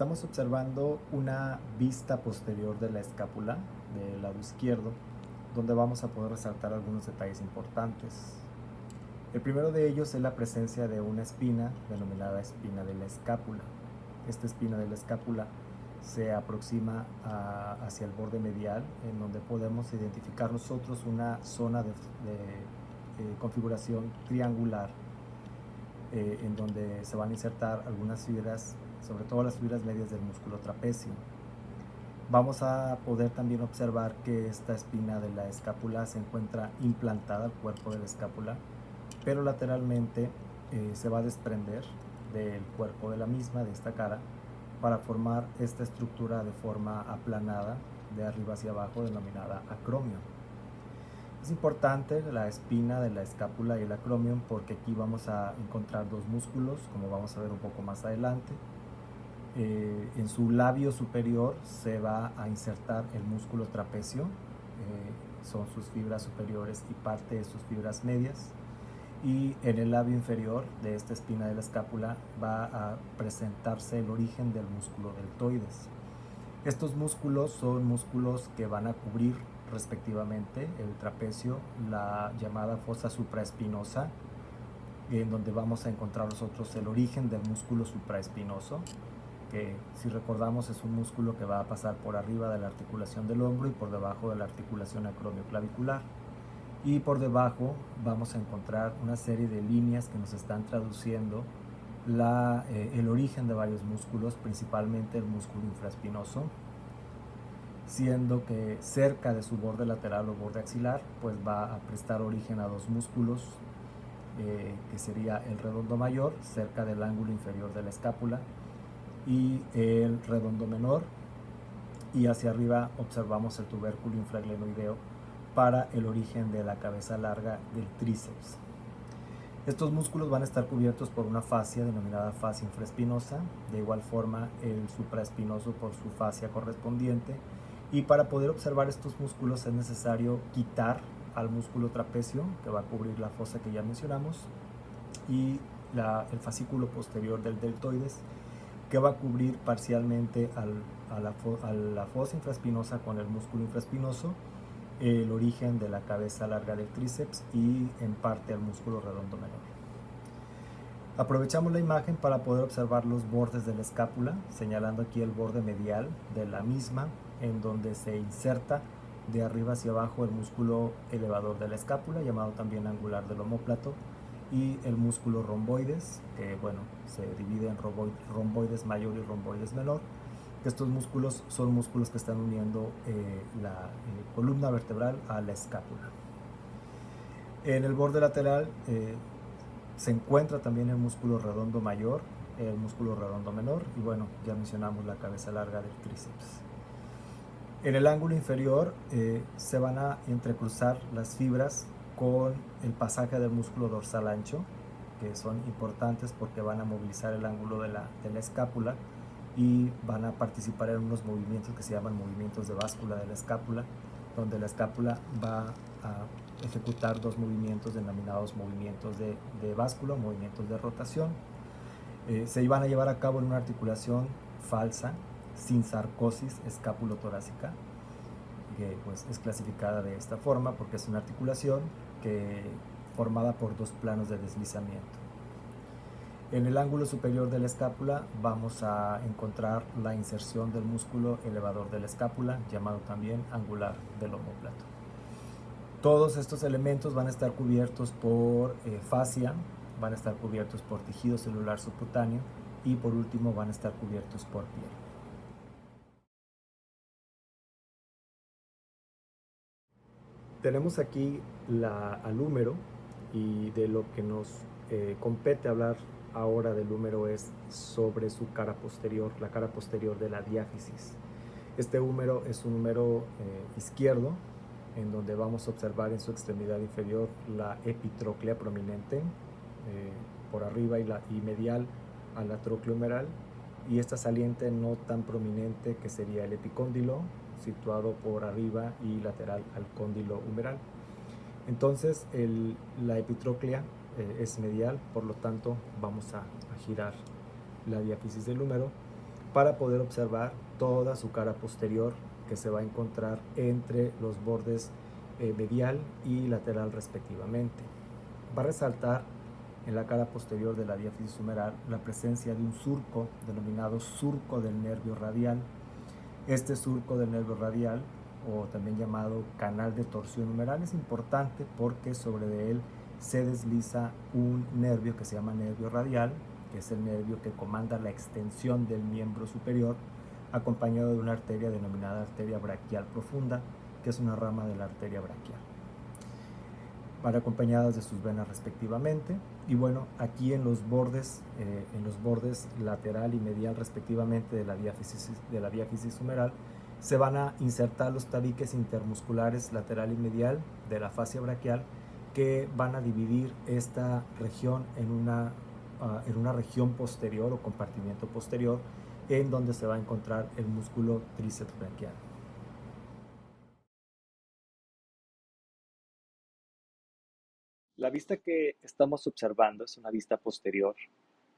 Estamos observando una vista posterior de la escápula del lado izquierdo, donde vamos a poder resaltar algunos detalles importantes. El primero de ellos es la presencia de una espina denominada espina de la escápula. Esta espina de la escápula se aproxima hacia el borde medial, en donde podemos identificar nosotros una zona de configuración triangular, en donde se van a insertar algunas fibras, sobre todo las fibras medias del músculo trapecio. Vamos a poder también observar que esta espina de la escápula se encuentra implantada al cuerpo de la escápula, pero lateralmente se va a desprender del cuerpo de la misma, de esta cara, para formar esta estructura de forma aplanada de arriba hacia abajo, denominada acromio. Es importante la espina de la escápula y el acromion porque aquí vamos a encontrar dos músculos, como vamos a ver un poco más adelante. En su labio superior se va a insertar el músculo trapecio, son sus fibras superiores y parte de sus fibras medias. Y en el labio inferior de esta espina de la escápula va a presentarse el origen del músculo deltoides. Estos músculos son músculos que van a cubrir respectivamente el trapecio, la llamada fosa supraespinosa, en donde vamos a encontrar nosotros el origen del músculo supraespinoso, que si recordamos es un músculo que va a pasar por arriba de la articulación del hombro y por debajo de la articulación acromioclavicular. Y por debajo vamos a encontrar una serie de líneas que nos están traduciendo el origen de varios músculos, principalmente el músculo infraespinoso, siendo que cerca de su borde lateral o borde axilar pues va a prestar origen a dos músculos, que sería el redondo mayor cerca del ángulo inferior de la escápula y el redondo menor, y hacia arriba observamos el tubérculo infraglenoideo para el origen de la cabeza larga del tríceps. Estos músculos van a estar cubiertos por una fascia denominada fascia infraespinosa, de igual forma el supraespinoso por su fascia correspondiente, y para poder observar estos músculos es necesario quitar al músculo trapecio, que va a cubrir la fosa que ya mencionamos, y el fascículo posterior del deltoides, que va a cubrir parcialmente a la fosa infraespinosa con el músculo infraespinoso, el origen de la cabeza larga del tríceps y en parte al músculo redondo menor. Aprovechamos la imagen para poder observar los bordes de la escápula, señalando aquí el borde medial de la misma, en donde se inserta de arriba hacia abajo el músculo elevador de la escápula, llamado también angular del omóplato, y el músculo romboides, que bueno, se divide en romboides mayor y romboides menor. Estos músculos son músculos que están uniendo la columna vertebral a la escápula. En el borde lateral se encuentra también el músculo redondo mayor, el músculo redondo menor, y bueno, ya mencionamos la cabeza larga del tríceps. En el ángulo inferior se van a entrecruzar las fibras con el pasaje del músculo dorsal ancho, que son importantes porque van a movilizar el ángulo de la escápula y van a participar en unos movimientos que se llaman movimientos de báscula de la escápula, donde la escápula va a ejecutar dos movimientos denominados movimientos de báscula, movimientos de rotación. Se van a llevar a cabo en una articulación falsa, sin sarcosis escápulo-torácica, que pues es clasificada de esta forma porque es una articulación formada por dos planos de deslizamiento. En el ángulo superior de la escápula vamos a encontrar la inserción del músculo elevador de la escápula, llamado también angular del omóplato. Todos estos elementos van a estar cubiertos por fascia, van a estar cubiertos por tejido celular subcutáneo y por último van a estar cubiertos por piel. Tenemos aquí al húmero, y de lo que nos compete hablar ahora del húmero es sobre su cara posterior, la cara posterior de la diáfisis. Este húmero es un húmero izquierdo, en donde vamos a observar en su extremidad inferior la epitróclea prominente por arriba y medial a la tróclea humeral, y esta saliente no tan prominente que sería el epicóndilo, situado por arriba y lateral al cóndilo humeral. Entonces la epitróclea es medial, por lo tanto vamos a girar la diáfisis del húmero para poder observar toda su cara posterior que se va a encontrar entre los bordes medial y lateral respectivamente. Va a resaltar en la cara posterior de la diáfisis humeral la presencia de un surco denominado surco del nervio radial. Este surco del nervio radial, o también llamado canal de torsión humeral, es importante porque sobre él se desliza un nervio que se llama nervio radial, que es el nervio que comanda la extensión del miembro superior, acompañado de una arteria denominada arteria braquial profunda, que es una rama de la arteria braquial. Van acompañadas de sus venas respectivamente, y bueno, aquí en los bordes lateral y medial respectivamente de la diáfisis humeral se van a insertar los tabiques intermusculares lateral y medial de la fascia braquial, que van a dividir esta región en una región posterior o compartimiento posterior, en donde se va a encontrar el músculo tríceps braquial. La vista que estamos observando es una vista posterior,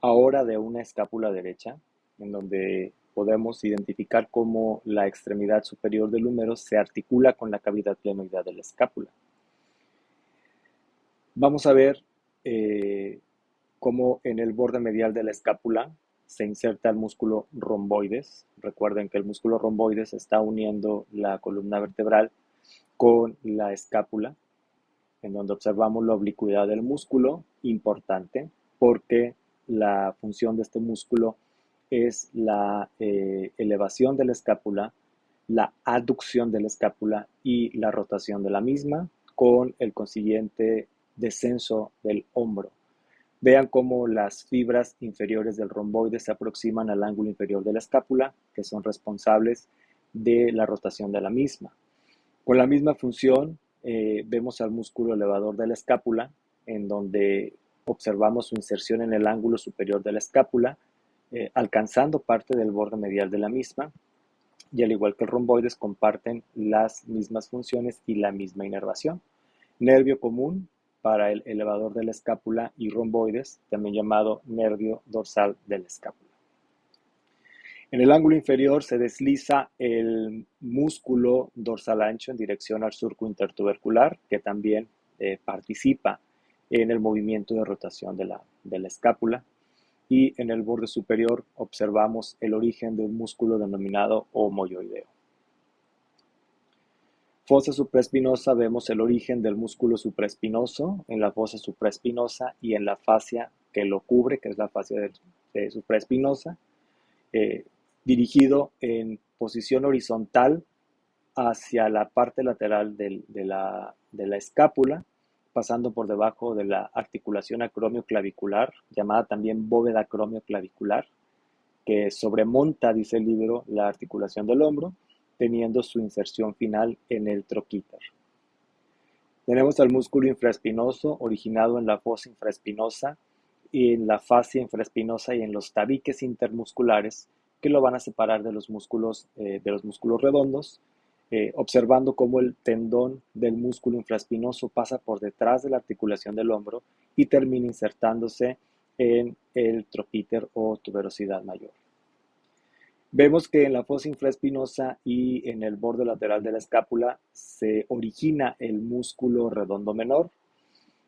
ahora de una escápula derecha, en donde podemos identificar cómo la extremidad superior del húmero se articula con la cavidad glenoidea de la escápula. Vamos a ver cómo en el borde medial de la escápula se inserta el músculo romboides. Recuerden que el músculo romboides está uniendo la columna vertebral con la escápula, en donde observamos la oblicuidad del músculo, importante, porque la función de este músculo es la elevación de la escápula, la aducción de la escápula y la rotación de la misma, con el consiguiente descenso del hombro. Vean cómo las fibras inferiores del romboide se aproximan al ángulo inferior de la escápula, que son responsables de la rotación de la misma. Con la misma función, vemos al músculo elevador de la escápula, en donde observamos su inserción en el ángulo superior de la escápula, alcanzando parte del borde medial de la misma, y al igual que el romboides comparten las mismas funciones y la misma inervación. Nervio común para el elevador de la escápula y romboides, también llamado nervio dorsal de la escápula. En el ángulo inferior se desliza el músculo dorsal ancho en dirección al surco intertubercular, que también participa en el movimiento de rotación de la escápula. Y en el borde superior observamos el origen de un músculo denominado homoyoideo. Fosa supraespinosa, vemos el origen del músculo supraespinoso en la fosa supraespinosa y en la fascia que lo cubre, que es la fascia supraespinosa, dirigido en posición horizontal hacia la parte lateral de la escápula, pasando por debajo de la articulación acromioclavicular, llamada también bóveda acromioclavicular, que sobremonta, dice el libro, la articulación del hombro, teniendo su inserción final en el troquíter. Tenemos al músculo infraespinoso, originado en la fosa infraespinosa, y en la fascia infraespinosa y en los tabiques intermusculares, que lo van a separar de los músculos redondos, observando cómo el tendón del músculo infraespinoso pasa por detrás de la articulación del hombro y termina insertándose en el troquíter o tuberosidad mayor. Vemos que en la fosa infraespinosa y en el borde lateral de la escápula se origina el músculo redondo menor,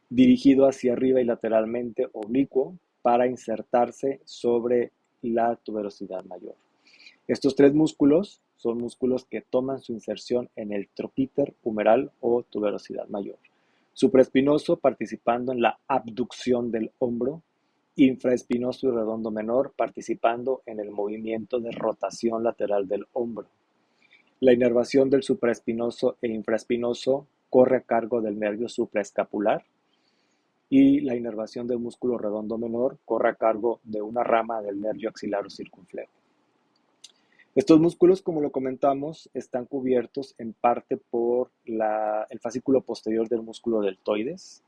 dirigido hacia arriba y lateralmente oblicuo para insertarse sobre la tuberosidad mayor. Estos tres músculos son músculos que toman su inserción en el troquíter humeral o tuberosidad mayor. Supraespinoso participando en la abducción del hombro, infraespinoso y redondo menor participando en el movimiento de rotación lateral del hombro. La inervación del supraespinoso e infraespinoso corre a cargo del nervio supraescapular y la inervación del músculo redondo menor corre a cargo de una rama del nervio axilar o circunflejo. Estos músculos, como lo comentamos, están cubiertos en parte por el fascículo posterior del músculo deltoides,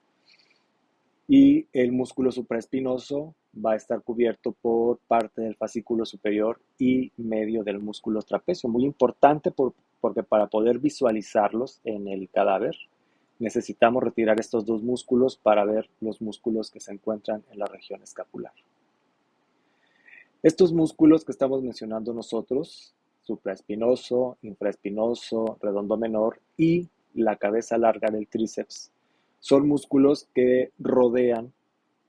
y el músculo supraespinoso va a estar cubierto por parte del fascículo superior y medio del músculo trapecio. Muy importante porque para poder visualizarlos en el cadáver necesitamos retirar estos dos músculos para ver los músculos que se encuentran en la región escapular. Estos músculos que estamos mencionando nosotros, supraespinoso, infraespinoso, redondo menor y la cabeza larga del tríceps, son músculos que rodean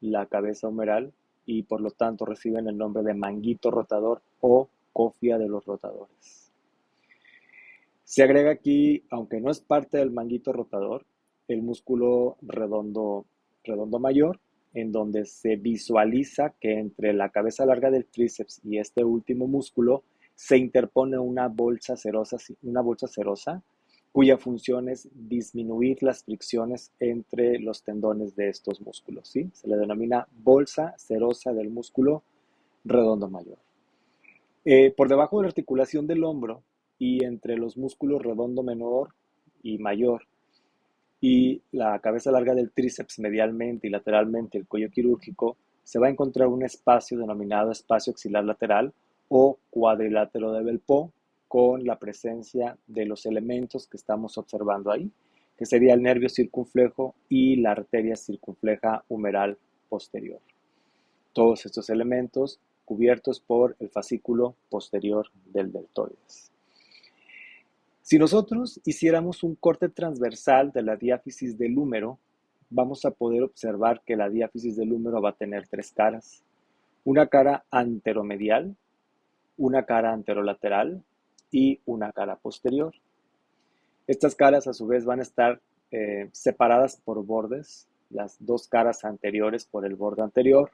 la cabeza humeral y por lo tanto reciben el nombre de manguito rotador o cofia de los rotadores. Se agrega aquí, aunque no es parte del manguito rotador, el músculo redondo mayor, en donde se visualiza que entre la cabeza larga del tríceps y este último músculo se interpone una bolsa serosa cuya función es disminuir las fricciones entre los tendones de estos músculos, ¿sí? Se le denomina bolsa serosa del músculo redondo mayor. Por debajo de la articulación del hombro y entre los músculos redondo menor y mayor y la cabeza larga del tríceps medialmente y lateralmente el cuello quirúrgico, se va a encontrar un espacio denominado espacio axilar lateral o cuadrilátero de Belpo con la presencia de los elementos que estamos observando ahí, que sería el nervio circunflejo y la arteria circunfleja humeral posterior. Todos estos elementos cubiertos por el fascículo posterior del deltoides. Si nosotros hiciéramos un corte transversal de la diáfisis del húmero, vamos a poder observar que la diáfisis del húmero va a tener tres caras. Una cara anteromedial, una cara anterolateral y una cara posterior. Estas caras a su vez van a estar separadas por bordes, las dos caras anteriores por el borde anterior,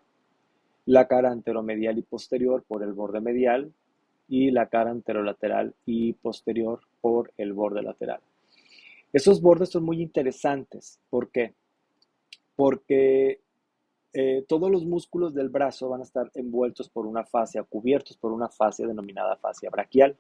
la cara anteromedial y posterior por el borde medial y la cara anterolateral y posterior por el borde lateral. Esos bordes son muy interesantes. ¿Por qué? Porque todos los músculos del brazo van a estar envueltos por una fascia, cubiertos por una fascia denominada fascia braquial.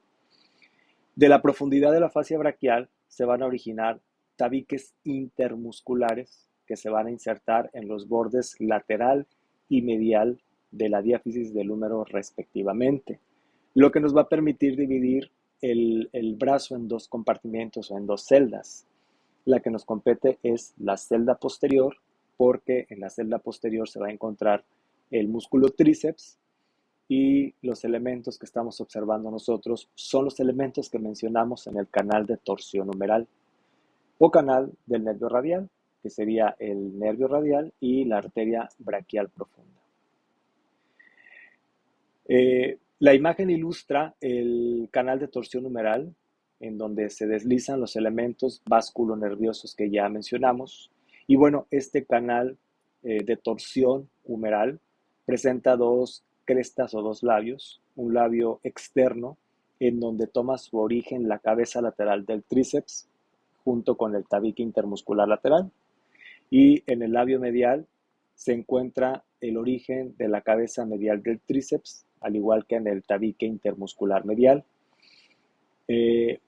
De la profundidad de la fascia braquial se van a originar tabiques intermusculares que se van a insertar en los bordes lateral y medial de la diáfisis del húmero respectivamente, lo que nos va a permitir dividir el brazo en dos compartimentos o en dos celdas. La que nos compete es la celda posterior, porque en la celda posterior se va a encontrar el músculo tríceps y los elementos que estamos observando nosotros son los elementos que mencionamos en el canal de torsión humeral o canal del nervio radial, que sería el nervio radial y la arteria braquial profunda. La imagen ilustra el canal de torsión humeral, en donde se deslizan los elementos vasculonerviosos que ya mencionamos. Y bueno, este canal de torsión humeral presenta dos crestas o dos labios, un labio externo en donde toma su origen la cabeza lateral del tríceps junto con el tabique intermuscular lateral, y en el labio medial se encuentra el origen de la cabeza medial del tríceps, al igual que en el tabique intermuscular medial.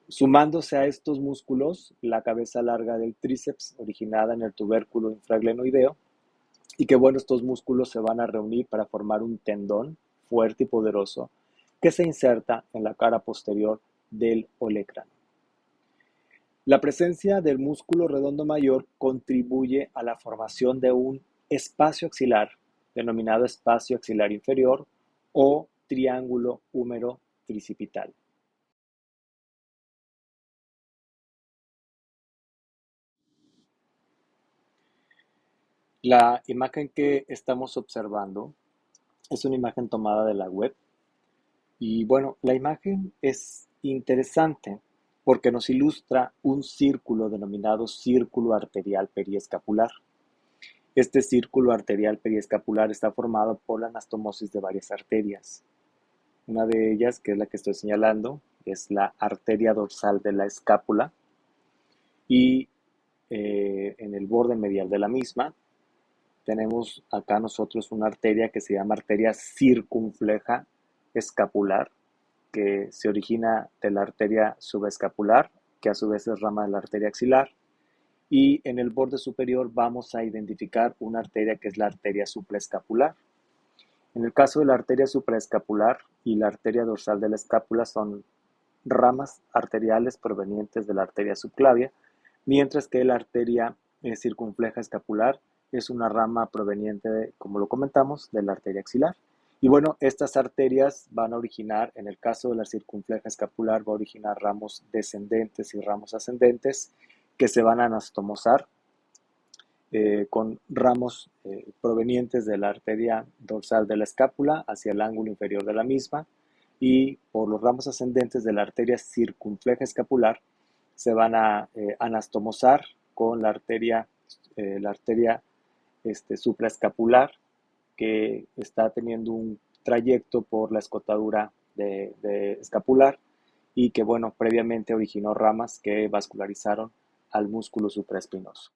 Sumándose a estos músculos, la cabeza larga del tríceps, originada en el tubérculo infraglenoideo, y que bueno, estos músculos se van a reunir para formar un tendón fuerte y poderoso que se inserta en la cara posterior del olecrano. La presencia del músculo redondo mayor contribuye a la formación de un espacio axilar, denominado espacio axilar inferior o triángulo húmero tricipital. La imagen que estamos observando es una imagen tomada de la web y bueno, la imagen es interesante porque nos ilustra un círculo denominado círculo arterial periescapular. Este círculo arterial periescapular está formado por la anastomosis de varias arterias. Una de ellas, que es la que estoy señalando, es la arteria dorsal de la escápula y en el borde medial de la misma tenemos acá nosotros una arteria que se llama arteria circunfleja escapular, que se origina de la arteria subescapular, que a su vez es rama de la arteria axilar, y en el borde superior vamos a identificar una arteria que es la arteria supraescapular. En el caso de la arteria supraescapular y la arteria dorsal de la escápula son ramas arteriales provenientes de la arteria subclavia, mientras que la arteria circunfleja escapular es una rama proveniente, como lo comentamos, de la arteria axilar. Y bueno, estas arterias van a originar, en el caso de la circunfleja escapular, va a originar ramos descendentes y ramos ascendentes que se van a anastomosar con ramos provenientes de la arteria dorsal de la escápula hacia el ángulo inferior de la misma, y por los ramos ascendentes de la arteria circunfleja escapular se van a anastomosar con la arteria supraescapular, que está teniendo un trayecto por la escotadura de escapular, y que, bueno, previamente originó ramas que vascularizaron al músculo supraespinoso.